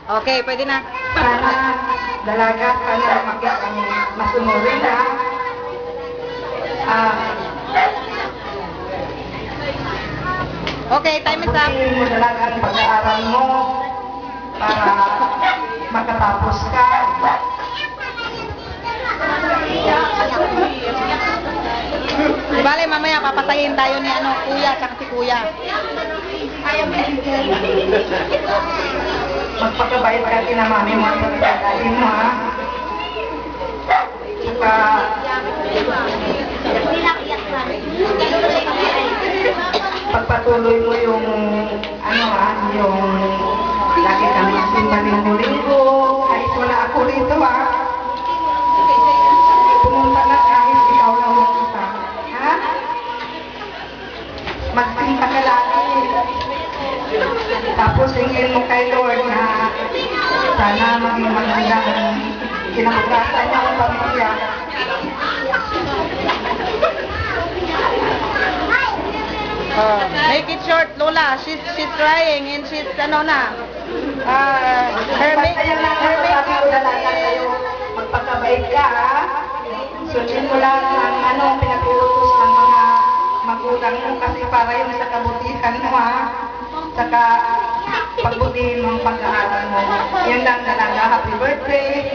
Okay, pwede na. Sana dalaga, sana umakit ang masunurin ha. Okay, time is up. Pagbutiin mo talaga ang pag-aaral mo para makatapos ka. Di bale, mamaya papatayin tayo ni kuya, tsaka si kuya. Magpakabait ka kina mami mo at daddy mo ha. Saka pagpatuloy mo yung yung lagi kang magsimba linggo-linggo kahit wala ako rito ha. Pumunta na kahit ikaw lang makita. Ha? Magsimba ka lagi. Tapos hingin mo kay Lord na sana maging maganda ang kinabukasan niya ang pamilya. Make it short, Lola. She's crying and she's her make magpakabait ka ha. Sundin mo lang ang pinag-uutos ng mga magulang mo kasi para yun sa kabutihan mo ha. Saka pagbutihin mo ang pag-aaral mo. Yan lang talaga. Happy birthday.